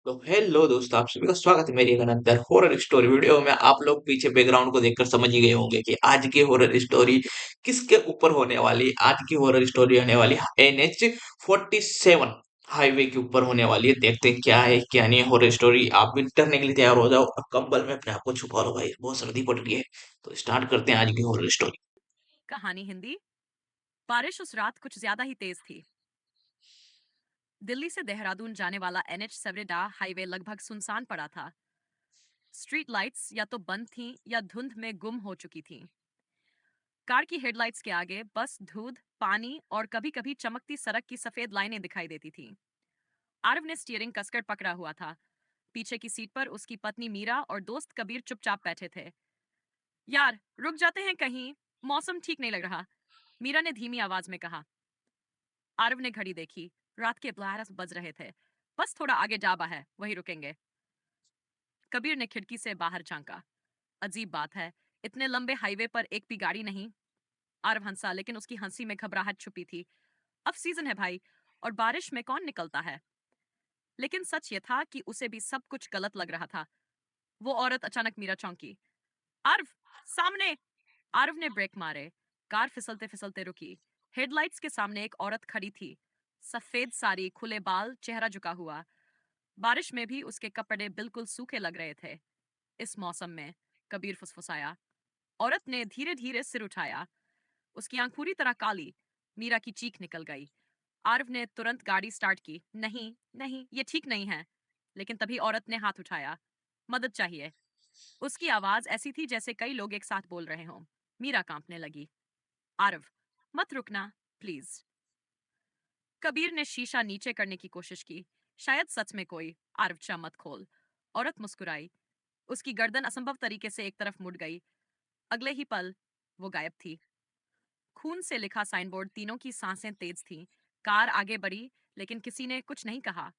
तो हेलो दोस्तों, आप सभी का स्वागत है मेरी एक अनदर हॉरर स्टोरी वीडियो में। आप लोग पीछे बैकग्राउंड को देखकर समझ ही गए होंगे कि आज की हॉरर स्टोरी किसके ऊपर होने वाली। आज की हॉरर स्टोरी होने वाली NH-47 हाईवे के ऊपर होने वाली है। देखते हैं क्या है क्या नहीं है हॉरर स्टोरी। आप भी डरने के लिए तैयार हो जाओ और कंबल में अपने आप को छुपा लो भाई, बहुत सर्दी पड़ रही है। तो स्टार्ट करते हैं आज की हॉरर स्टोरी। कहानी हिंदी। बारिश उस रात कुछ ज्यादा ही तेज थी। दिल्ली से देहरादून जाने वाला NH-7 हाईवे लगभग सुनसान पड़ा था। स्ट्रीट लाइट्स या तो बंद थीं या धुंध में गुम हो चुकी थीं। कार की हेडलाइट्स के आगे बस धूल, पानी और कभी-कभी चमकती सड़क की सफेद लाइनें दिखाई देती थीं। आरव ने स्टीयरिंग कसकर पकड़ा हुआ था। पीछे की सीट पर उसकी पत्नी मीरा और दोस्त कबीर चुपचाप बैठे थे। यार, रुक जाते हैं कहीं, मौसम ठीक नहीं लग रहा, मीरा ने धीमी आवाज में कहा। आरव ने घड़ी देखी। रात के 12 बज रहे थे। बस थोड़ा आगे जाबा है, वहीं रुकेंगे। कबीर ने खिड़की से बाहर झांका। अजीब बात है, इतने लंबे हाईवे पर एक भी गाड़ी नहीं। आरव हंसा, लेकिन उसकी हंसी में घबराहट छुपी थी। अब सीजन है भाई, और बारिश में कौन निकलता है। लेकिन सच ये था कि उसे भी सब कुछ गलत लग रहा था। वो औरत अचानक मीरा चौंकी। आरव, सामने! आरव ने ब्रेक मारे। कार फिसलते फिसलते रुकी। हेडलाइट्स के सामने एक औरत खड़ी थी। सफेद साड़ी, खुले बाल, चेहरा झुका हुआ। बारिश में भी उसके कपड़े बिल्कुल सूखे लग रहे थे। इस मौसम में, कबीर फुसफुसाया। औरत ने धीरे धीरे सिर उठाया। उसकी आंख पूरी तरह काली। मीरा की चीख निकल गई। आरव ने तुरंत गाड़ी स्टार्ट की। नहीं नहीं, ये ठीक नहीं है। लेकिन तभी औरत ने हाथ उठाया। मदद चाहिए। उसकी आवाज ऐसी थी जैसे कई लोग एक साथ बोल रहे हों। मीरा कांपने लगी। आरव, मत रुकना, प्लीज। कबीर ने शीशा नीचे करने की कोशिश की। शायद सच में कोई। आरव, चा मत खोल। औरत मुस्कुराई। उसकी गर्दन असंभव तरीके से एक तरफ मुड़ गई। अगले ही पल वो गायब थी। खून से लिखा साइनबोर्ड। तीनों की सांसें तेज थीं। कार आगे बढ़ी, लेकिन किसी ने कुछ नहीं कहा।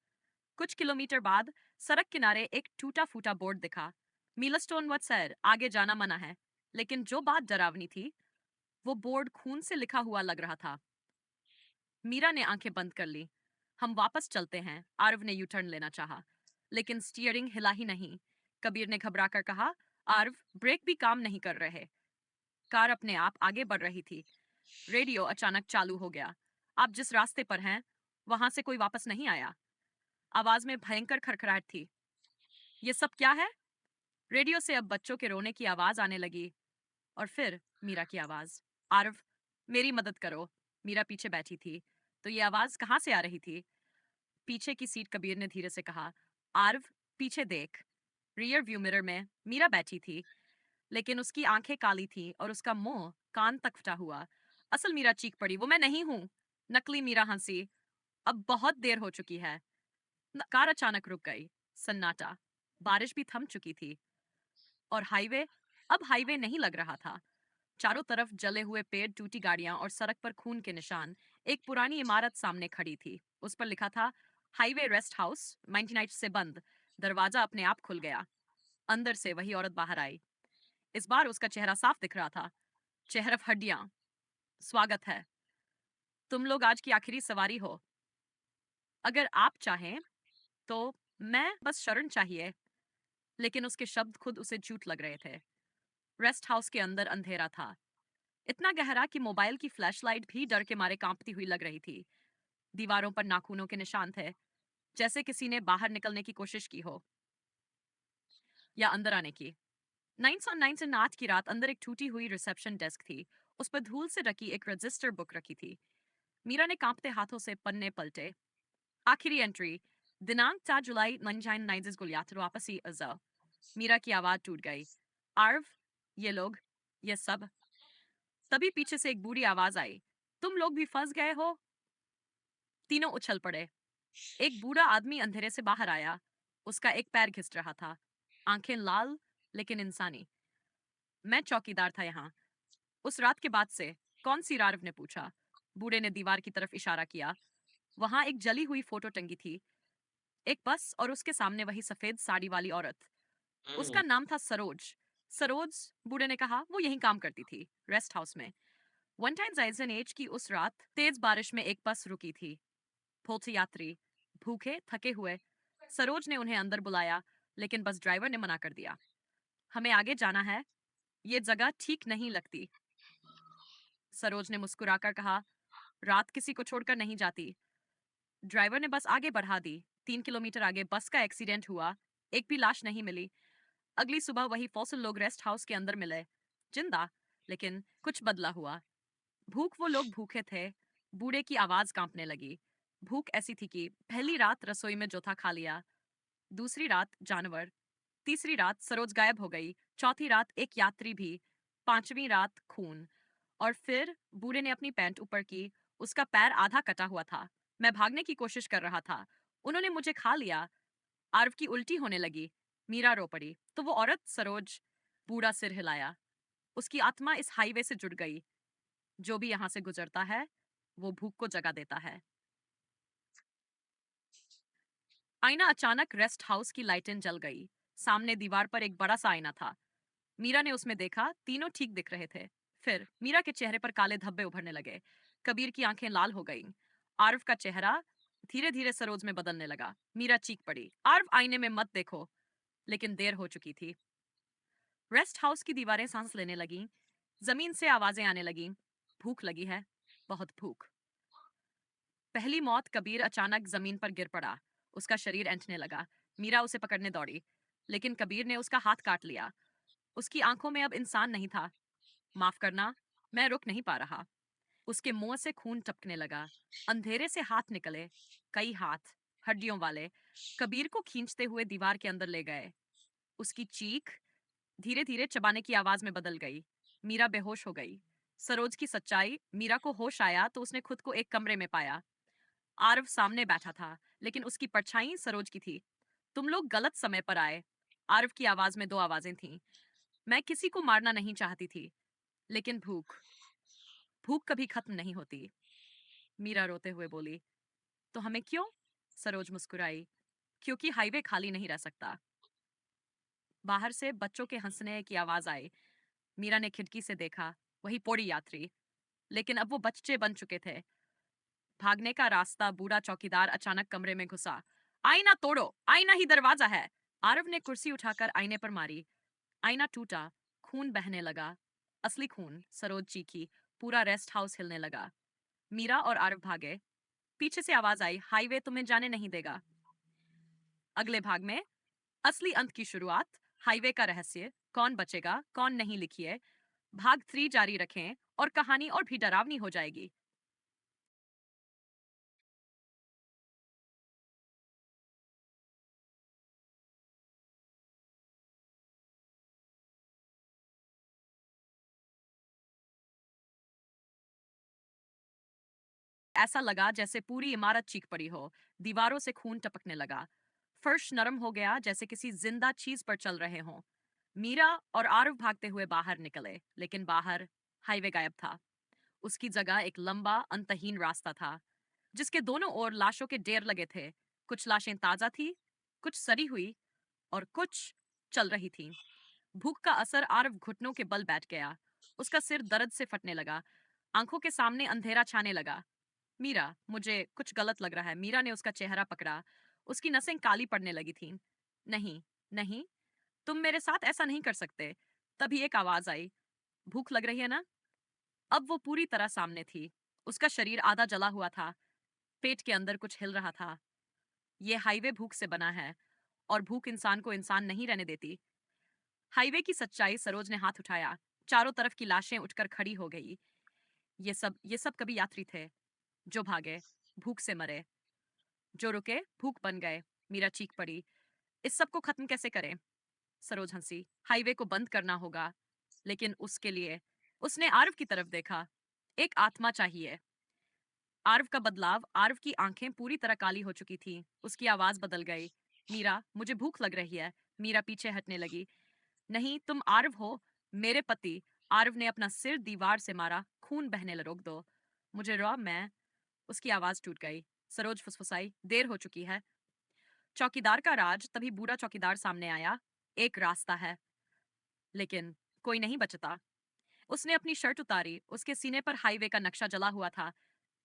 कुछ किलोमीटर बाद सड़क किनारे एक टूटा फूटा बोर्ड दिखा। मीलस्टोन वट सर, आगे जाना मना है। लेकिन जो बात डरावनी थी, वो बोर्ड खून से लिखा हुआ लग रहा था। मीरा ने आंखें बंद कर ली। हम वापस चलते हैं, आरव ने यू टर्न लेना चाहा, लेकिन स्टीयरिंग हिला ही नहीं। कबीर ने घबरा कर कहा, आरव, ब्रेक भी काम नहीं कर रहे। कार अपने आप आगे बढ़ रही थी। रेडियो अचानक चालू हो गया। आप जिस रास्ते पर हैं, वहां से कोई वापस नहीं आया। आवाज में भयंकर खड़खड़ाहट थी। ये सब क्या है? रेडियो से अब बच्चों के रोने की आवाज आने लगी। और फिर मीरा की आवाज। आरव, मेरी मदद करो। मीरा पीछे बैठी थी। तो ये आवाज कहाँ से आ रही थी? पीछे की सीट। कबीर ने धीरे से कहा, आरव, पीछे देख। रियर व्यू मिरर में मीरा बैठी थी, लेकिन उसकी आंखें काली थी और उसका मुंह कान तक फटा हुआ। असल मीरा चीख पड़ी, वो मैं नहीं हूं। नकली मीरा हंसी। अब बहुत देर हो चुकी है। कार अचानक रुक गई। सन्नाटा। बारिश भी थम चुकी थी। और हाईवे, अब हाईवे नहीं लग रहा था। चारों तरफ जले हुए पेड़, टूटी गाड़ियां और सड़क पर खून के निशान। एक पुरानी इमारत सामने खड़ी थी। उस पर लिखा था, हाईवे रेस्ट हाउस, 19 से बंद। दरवाजा अपने आप खुल गया। अंदर से वही औरत बाहर आई। इस बार उसका चेहरा साफ दिख रहा था। चेहरा हड्डियां। स्वागत है। तुम लोग आज की आखिरी सवारी हो। अगर आप चाहें तो मैं बस शरण चाहिए। लेकिन उसके शब्द खुद उसे झूठ लग रहे थे। रेस्ट हाउस के अंदर अंधेरा था। इतना गहरा कि मोबाइल की फ्लैशलाइट भी डर के मारे कांपती हुई लग रही थी। दीवारों पर नाखूनों के निशान थे, जैसे किसी ने बाहर निकलने की कोशिश की हो या अंदर आने की। 9 की रात अंदर एक टूटी हुई रिसेप्शन डेस्क थी। उस पर धूल से ढकी एक रजिस्टर बुक रखी थी। मीरा ने कांपते हाथों से पन्ने पलटे। आखिरी एंट्री, दिनांक 4 जुलाई 1990 गुलियात वापसी अज़ा। मीरा की आवाज टूट गई। आर्व, ये लोग, ये सब। तभी पीछे से एक बूढ़ी आवाज आई, तुम लोग भी फंस गए हो। तीनों उछल पड़े। एक बूढ़ा आदमी अंधेरे से बाहर आया। उसका एक पैर घिस रहा था। आंखें लाल, लेकिन इंसानी। मैं चौकीदार था यहाँ उस रात के बाद से। कौन सी? रारव ने पूछा। बूढ़े ने दीवार की तरफ इशारा किया। वहां एक जली हुई फोटो टंगी थी। एक बस और उसके सामने वही सफेद साड़ी वाली औरत। उसका नाम था सरोज। सरोज, बूढ़े ने कहा, वो यहीं काम करती थी, रेस्ट हाउस में। वन टाइम जाइजन एज की उस रात तेज बारिश में एक बस रुकी थी। पुलिस यात्री, भूखे थके हुए, सरोज ने उन्हें अंदर बुलाया, लेकिन बस ड्राइवर ने मना कर दिया। हमें आगे जाना है, ये जगह ठीक नहीं लगती। सरोज ने मुस्कुराकर कहा, रात किसी को छोड़कर नहीं जाती। ड्राइवर ने बस आगे बढ़ा दी। 3 किलोमीटर आगे बस का एक्सीडेंट हुआ, एक भी लाश नहीं मिली। अगली सुबह वही फॉसिल लोग रेस्ट हाउस के अंदर मिले, जिंदा, लेकिन कुछ बदला हुआ। भूख, वो लोग भूखे थे। बूढ़े की आवाज कांपने लगी। भूख ऐसी थी कि पहली रात रसोई में जो था खा लिया, दूसरी रात जानवर, तीसरी रात सरोज गायब हो गई, चौथी रात एक यात्री भी, पांचवी रात खून। और फिर बूढ़े ने अपनी पैंट ऊपर की, उसका पैर आधा कटा हुआ था। मैं भागने की कोशिश कर रहा था, उन्होंने मुझे खा लिया। आरव की उल्टी होने लगी। मीरा रो पड़ी। तो वो औरत सरोज। बूढ़ा सिर हिलाया। उसकी आत्मा इस हाईवे से जुड़ गई। जो भी यहाँ से गुजरता है, वो भूख को जगा देता है। आईना अचानक रेस्ट हाउस की लाइटें जल गई। सामने दीवार पर एक बड़ा सा आईना था। मीरा ने उसमें देखा, तीनों ठीक दिख रहे थे। फिर मीरा के चेहरे पर काले धब्बे उभरने लगे। कबीर की आंखें लाल हो गईं। आरव का चेहरा धीरे धीरे सरोज में बदलने लगा। मीरा चीख पड़ी, आरव आईने में मत देखो। लेकिन देर हो चुकी थी। रेस्ट हाउस की दीवारें सांस लेने लगीं। जमीन से आवाजें आने लगीं। भूख लगी है, बहुत भूख। पहली मौत, कबीर अचानक जमीन पर गिर पड़ा। उसका शरीर ऐंठने लगा। मीरा उसे पकड़ने दौड़ी, लेकिन कबीर ने उसका हाथ काट लिया। उसकी आंखों में अब इंसान नहीं था। माफ करना, मैं रुक नहीं पा रहा। उसके मुंह से खून टपकने लगा। अंधेरे से हाथ निकले, कई हाथ, हड्डियों वाले, कबीर को खींचते हुए दीवार के अंदर ले गए। उसकी चीख धीरे धीरे चबाने की आवाज में बदल गई। मीरा बेहोश हो गई। सरोज की सच्चाई, मीरा को होश आया तो उसने खुद को एक कमरे में पाया। आरव सामने बैठा था, लेकिन उसकी परछाई सरोज की थी। तुम लोग गलत समय पर आए। आरव की आवाज में दो आवाजें थीं। मैं किसी को मारना नहीं चाहती थी, लेकिन भूख, भूख कभी खत्म नहीं होती। मीरा रोते हुए बोली, तो हमें क्यों? सरोज मुस्कुराई, क्योंकि हाईवे खाली नहीं रह सकता। बाहर से बच्चों के हंसने की आवाज आई। मीरा ने खिड़की से देखा, वही पौड़ी यात्री, लेकिन अब वो बच्चे बन चुके थे। भागने का रास्ता। बूढ़ा चौकीदार अचानक कमरे में घुसा। आईना तोड़ो, आईना ही दरवाजा है। आरव ने कुर्सी उठाकर आईने पर मारी। आईना टूटा, खून बहने लगा। असली खून। सरोज चीखी। पूरा रेस्ट हाउस हिलने लगा। मीरा और आरव भागे। पीछे से आवाज आई, हाईवे तुम्हें जाने नहीं देगा। अगले भाग में असली अंत की शुरुआत, हाईवे का रहस्य, कौन बचेगा कौन नहीं, लिखिए भाग 3 जारी रखें और कहानी और भी डरावनी हो जाएगी। ऐसा लगा जैसे पूरी इमारत चीख पड़ी हो। दीवारों से खून टपकने लगा। फर्श नरम हो गया, जैसे किसी जिंदा चीज पर चल रहे हों। मीरा और आरव भागते हुए बाहर निकले, लेकिन बाहर हाईवे गायब था। उसकी जगह एक लंबा अंतहीन रास्ता था, जिसके दोनों ओर लाशों के ढेर लगे थे। कुछ लाशें ताजा थी, कुछ सड़ी हुई, और कुछ चल रही थीं। भूख का असर, आरव घुटनों के बल बैठ गया। उसका सिर दर्द से फटने लगा। आंखों के सामने अंधेरा छाने लगा। मीरा, मुझे कुछ गलत लग रहा है। मीरा ने उसका चेहरा पकड़ा। उसकी नसें काली पड़ने लगी थीं। नहीं, नहीं, तुम मेरे साथ ऐसा नहीं कर सकते। तभी एक आवाज आई, भूख लग रही है ना? अब वो पूरी तरह सामने थी। उसका शरीर आधा जला हुआ था। पेट के अंदर कुछ हिल रहा था। ये हाईवे भूख से बना है, और भूख इंसान को इंसान नहीं रहने देती। हाईवे की सच्चाई। सरोज ने हाथ उठाया। चारों तरफ की लाशें उठकर खड़ी हो गई। ये सब कभी यात्री थे, जो भागे, भूख से मरे, जो रुके, भूख बन गए। मीरा चीख पड़ी, इस सब को खत्म कैसे करें? सरोज हंसी, हाईवे को बंद करना होगा, लेकिन उसके लिए। उसने आरव की तरफ देखा। एक आत्मा चाहिए। आरव का बदलाव। आरव की आंखें पूरी तरह काली हो चुकी थीं। उसकी आवाज बदल गई। मीरा, मुझे भूख लग रही है। मीरा पीछे हटने लगी। नहीं, तुम आरव हो, मेरे पति। आरव ने अपना सिर दीवार से मारा। खून बहने रोक दो। मुझे रॉ, मैं। उसकी आवाज टूट गई। सरोज फुसफुसाई, देर हो चुकी है। चौकीदार का राज। तभी बूढ़ा चौकीदार सामने आया। एक रास्ता है, लेकिन कोई नहीं बचता। उसने अपनी शर्ट उतारी। उसके सीने पर हाईवे का नक्शा जला हुआ था।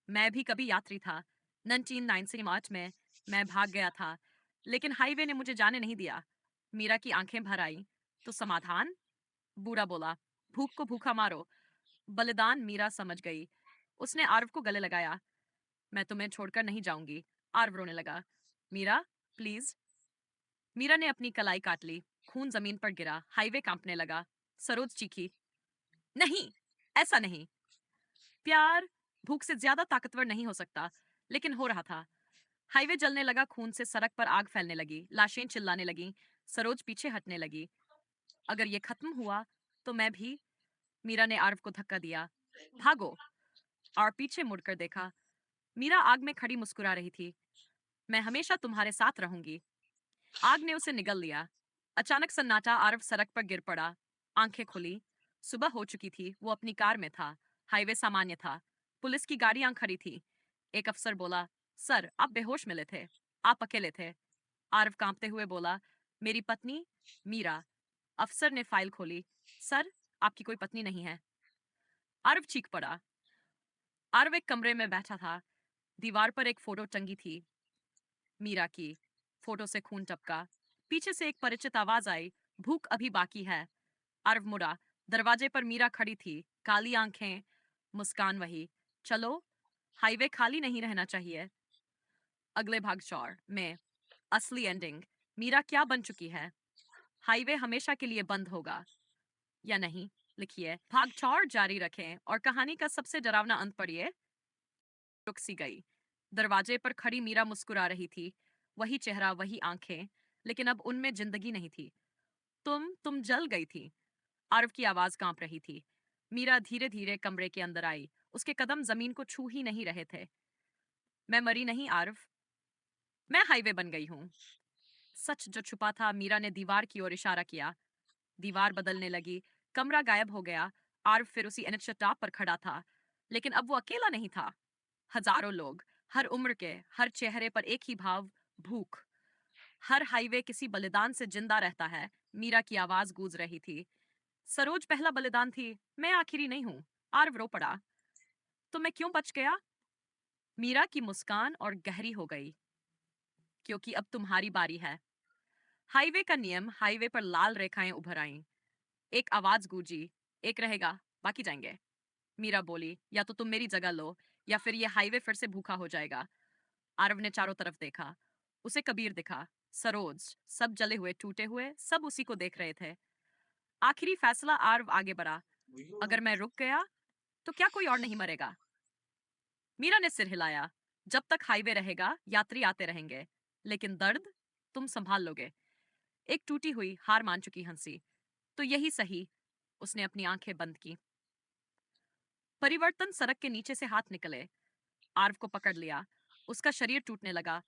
मैं भी कभी यात्री था। 1999 मार्च में मैं भाग गया था, लेकिन हाईवे ने मुझे जाने नहीं दिया। मीरा की आंखें भर आई। तो समाधान? बूढ़ा बोला, भूख को भूखा मारो। बलिदान? मीरा समझ गई। उसने आरव को गले लगाया। मैं तुम्हें छोड़कर नहीं जाऊंगी। आरव रोने लगा। मीरा, प्लीज। मीरा ने अपनी कलाई काट ली। खून जमीन पर गिरा। हाईवे कांपने लगा। सरोज चीखी, नहीं, ऐसा नहीं। प्यार भूख से ज्यादा ताकतवर नहीं हो सकता, लेकिन हो रहा था। हाईवे जलने लगा। खून से सड़क पर आग फैलने लगी। लाशें चिल्लाने लगीं। सरोज पीछे हटने लगी। अगर ये खत्म हुआ तो मैं भी। मीरा ने आरव को धक्का दिया। भागो। और पीछे मुड़कर देखा। मीरा आग में खड़ी मुस्कुरा रही थी। मैं हमेशा तुम्हारे साथ रहूंगी। आग ने उसे निगल लिया। अचानक सन्नाटा। आरव सड़क पर गिर पड़ा। आंखें खुली। सुबह हो चुकी थी। वो अपनी कार में था। हाईवे सामान्य था। पुलिस की गाड़ियां खड़ी थी। एक अफसर बोला, सर, आप बेहोश मिले थे। आप अकेले थे। आरव कांपते हुए बोला, मेरी पत्नी मीरा। अफसर ने फाइल खोली। सर, आपकी कोई पत्नी नहीं है। आरव चीख पड़ा। आरव एक कमरे में बैठा था। दीवार पर एक फोटो टंगी थी, मीरा की। फोटो से खून टपका। पीछे से एक परिचित आवाज आई, भूख अभी बाकी है। आरव मुड़ा। दरवाजे पर मीरा खड़ी थी, काली आंखें, मुस्कान वही। चलो, हाईवे खाली नहीं रहना चाहिए। अगले भाग 4 में असली एंडिंग। मीरा क्या बन चुकी है? हाईवे हमेशा के लिए बंद होगा या नहीं? लिखिए। भाग 4 जारी रखें और कहानी का सबसे डरावना अंत पढ़िए। रुक सी गई। दरवाजे पर खड़ी मीरा मुस्कुरा रही थी। वही चेहरा, वही आंखें, लेकिन अब उनमें जिंदगी नहीं थी। तुम जल गई थी। आरव की आवाज कांप रही थी। मीरा धीरे धीरे कमरे के अंदर आई। उसके कदम जमीन को छू ही नहीं रहे थे। मैं मरी नहीं आरव, मैं हाईवे बन गई हूँ। सच जो छुपा था। मीरा ने दीवार की ओर इशारा किया। दीवार बदलने लगी। कमरा गायब हो गया। आरव फिर उसी एनएच टॉप पर खड़ा था, लेकिन अब वो अकेला नहीं था। हजारों लोग, हर उम्र के, हर चेहरे पर एक ही भाव, भूख। हर हाईवे किसी बलिदान से जिंदा रहता है। मीरा की आवाज गूंज रही थी। सरोज पहला बलिदान थी, मैं आखिरी नहीं हूं। आरव रो पड़ा। तो मैं क्यों बच गया? मीरा की मुस्कान और गहरी हो गई। क्योंकि अब तुम्हारी बारी है। हाईवे का नियम। हाईवे पर लाल रेखाएं उभर आईं। एक आवाज गूंजी, एक रहेगा, बाकी जाएंगे। मीरा बोली, या तो तुम मेरी जगह लो, या फिर ये हाईवे फिर से भूखा हो जाएगा। आरव ने चारों तरफ देखा। उसे कबीर दिखा, सरोज, सब जले हुए, टूटे हुए, सब उसी को देख रहे थे। आखिरी फैसला। आरव आगे बढ़ा। अगर मैं रुक गया तो क्या कोई और नहीं मरेगा? मीरा ने सिर हिलाया। जब तक हाईवे रहेगा, यात्री आते रहेंगे, लेकिन दर्द तुम संभाल लोगे। एक टूटी हुई, हार मान चुकी हंसी। तो यही सही। उसने अपनी आंखें बंद की। परिवर्तन। सड़क के नीचे से हाथ निकले। आर्व को पकड़ लिया। उसका शरीर टूटने लगा।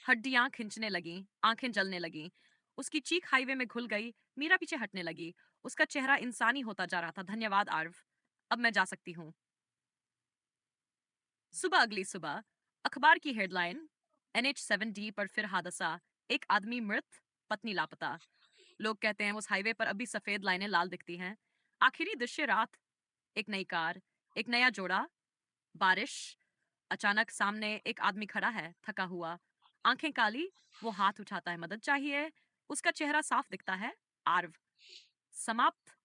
हड्डियां खिंचने लगीं, आंखें जलने लगीं। उसकी चीख हाईवे में घुल गई। मीरा पीछे हटने लगी। उसका चेहरा इंसानी होता जा रहा था। धन्यवाद आर्व, अब मैं जा सकती हूँ। सुबह। अगली सुबह अखबार की हेडलाइन, NH7D पर फिर हादसा, एक आदमी मृत, पत्नी लापता। लोग कहते हैं उस हाईवे पर अभी सफेद लाइनें लाल दिखती हैं। आखिरी दृश्य रात। एक नई कार, एक नया जोड़ा, बारिश। अचानक सामने एक आदमी खड़ा है, थका हुआ, आंखें काली। वो हाथ उठाता है, मदद चाहिए। उसका चेहरा साफ दिखता है। आर्व। समाप्त।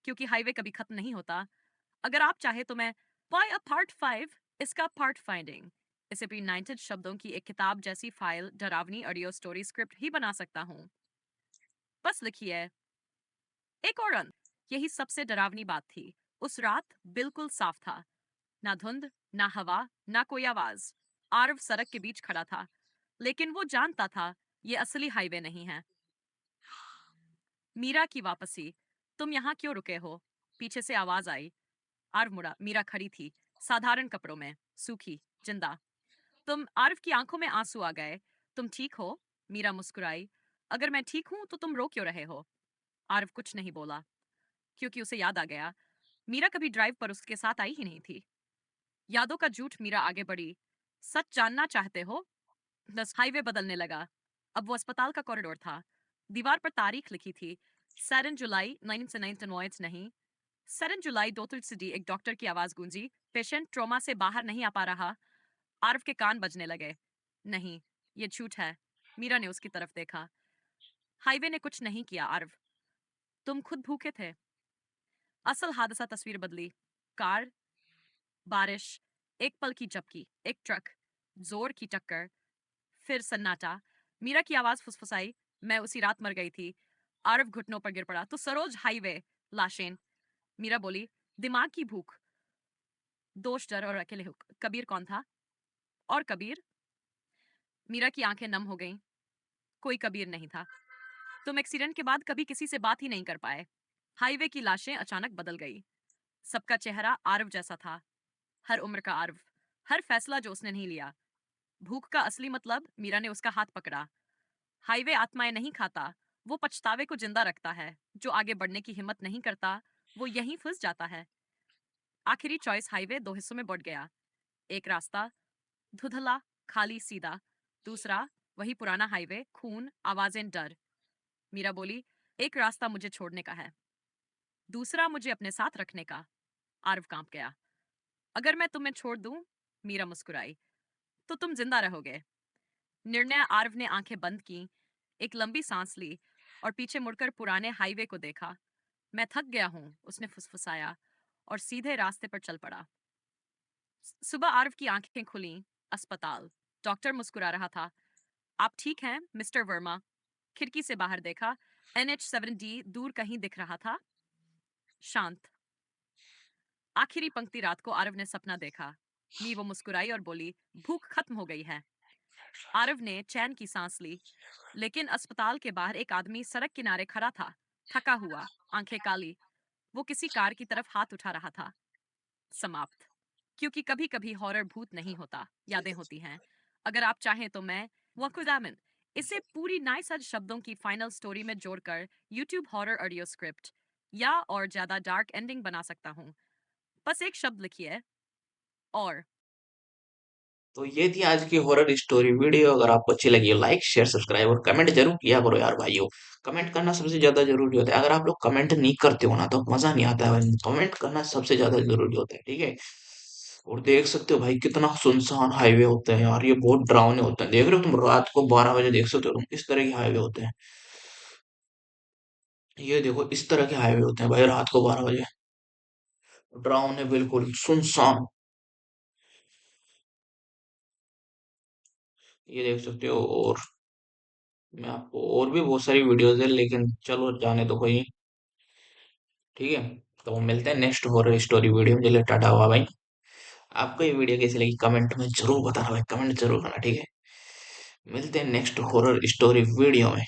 क्योंकि हाईवे कभी खत्म नहीं होता। अगर आप चाहे तो मैं वाई अ पार्ट 5, इसका पार्ट फाइंडिंग, इसे भी 90 शब्दों की एक किताब जैसी फाइल, डरावनी ऑडियो स्टोरी स्क्रिप्ट ही बना सकता हूँ। बस लिखिए। एक और अंत। यही सबसे डरावनी बात थी। उस रात बिल्कुल साफ था। ना धुंध, ना हवा, ना कोई आवाज। आरव सड़क के बीच खड़ा था, लेकिन वो जानता था ये असली हाईवे नहीं है। मीरा की वापसी। तुम यहाँ क्यों रुके हो? पीछे से आवाज आई। आरव मुड़ा। मीरा खड़ी थी, साधारण कपड़ों में, सूखी, जिंदा। तुम। आरव की आंखों में आंसू आ गए। तुम ठीक हो? मीरा मुस्कुराई। अगर मैं ठीक हूं तो तुम रो क्यों रहे हो? आरव कुछ नहीं बोला, क्योंकि उसे याद आ गया, मीरा कभी ड्राइव पर उसके साथ आई ही नहीं थी। यादों का झूठ। मीरा आगे बढ़ी। सच जानना चाहते हो? बस हाईवे बदलने लगा। अब वो अस्पताल का कॉरिडोर था। दीवार पर तारीख लिखी थी, 7 जुलाई 1999। नहीं, 7 जुलाई 2000। एक डॉक्टर की आवाज गूंजी। पेशेंट ट्रोमा से बाहर नहीं आ पा रहा। आरव के कान बजने लगे। नहीं, ये झूठ है। मीरा ने उसकी तरफ देखा। हाईवे ने कुछ नहीं किया आरव। तुम खुद भूखे थे। असल हादसा तस्वीर बदली। कार, बारिश, एक पल की झपकी, एक ट्रक, जोर की टक्कर, फिर सन्नाटा। मीरा की आवाज फुसफुसाई, मैं उसी रात मर गई थी। आरव घुटनों पर गिर पड़ा। तो सरोज हाईवे, लाशें। मीरा बोली, दिमाग की भूख, दोष, डर और अकेले हुक। कबीर कौन था? और कबीर? मीरा की आंखें नम हो गईं। कोई कबीर नहीं था। तुम एक्सीडेंट के बाद कभी किसी से बात ही नहीं कर पाए। हाईवे की लाशें अचानक बदल गई। सबका चेहरा आरव जैसा था। हर उम्र का आरव। हर फैसला जो उसने नहीं लिया। भूख का असली मतलब, मीरा ने उसका हाथ पकड़ा। हाईवे आत्माएं नहीं खाता। वो पछतावे को जिंदा रखता है। जो आगे बढ़ने की हिम्मत नहीं करता, वो यहीं फंस जाता है। आखिरी चॉइस हाईवे दो हिस्सों में बढ़ गया। एक रास्ता, धुंधला, खाली, सीधा। दूसरा, वही पुराना हाईवे, खून, आवाजें, डर। मीरा बोली, एक रास्ता मुझे छोड़ने का है, दूसरा मुझे अपने साथ रखने का। आरव कांप गया। अगर मैं तुम्हें छोड़ दूं, मीरा मुस्कुराई, तो तुम जिंदा रहोगे। निर्णय। आरव ने आंखें बंद की, एक लंबी सांस ली और पीछे मुड़कर पुराने हाईवे को देखा। मैं थक गया हूं, उसने फुसफुसाया और सीधे रास्ते पर चल पड़ा। सुबह आरव की आंखें खुली। अस्पताल। डॉक्टर मुस्कुरा रहा था। आप ठीक हैं मिस्टर वर्मा? खिड़की से बाहर देखा। NH7D दूर कहीं दिख रहा था। शांत। आखिरी पंक्ति रात को आरव ने सपना देखा। वो मुस्कुराई और बोली, भूख खत्म हो गई है। आरव ने चैन की सांस ली। लेकिन अस्पताल के बाहर एक आदमी सड़क किनारे खड़ा था, थका हुआ, आंखें काली। वो किसी कार की तरफ हाथ उठा रहा था। समाप्त। क्योंकि कभी कभी हॉरर भूत नहीं होता, यादें होती हैं। अगर आप चाहें तो मैं, वकुदामिन, इसे पूरी नाइस शब्दों की फाइनल स्टोरी में जोड़कर YouTube हॉरर ऑडियो स्क्रिप्ट या और ज्यादा डार्क एंडिंग बना सकता हूँ। बस एक शब्द लिखिए, और। तो ये थी आज की हॉरर स्टोरी वीडियो। अगर आपको अच्छी लगी हो, लाइक शेयर सब्सक्राइब और कमेंट जरूर किया करो यार भाइयों। कमेंट करना सबसे ज्यादा जरूरी होता है। अगर आप लोग कमेंट नहीं करते हो ना तो मजा नहीं आता है। कमेंट करना सबसे ज्यादा जरूरी होता है, ठीक है। और देख सकते हो भाई कितना सुनसान हाईवे होते हैं यार, ये बहुत डरावने होते हैं। देख रहे हो तुम, रात को 12 बजे देख सकते हो तुम, इस तरह के हाईवे होते हैं। ये देखो इस तरह के हाईवे होते हैं भाई, रात को 12 बजे, डरावने, बिल्कुल सुनसान। ये देख सकते हो। और मैं आपको और भी बहुत सारी वीडियोस है, लेकिन चलो जाने दो कोई। ठीक है, तो मिलते हैं नेक्स्ट हॉरर स्टोरी वीडियो में। चलिए टाटा हुआ भाई। आपको ये वीडियो कैसी लगी कमेंट में जरूर बताना भाई, कमेंट जरूर करना, ठीक है। मिलते हैं नेक्स्ट हॉरर स्टोरी वीडियो में।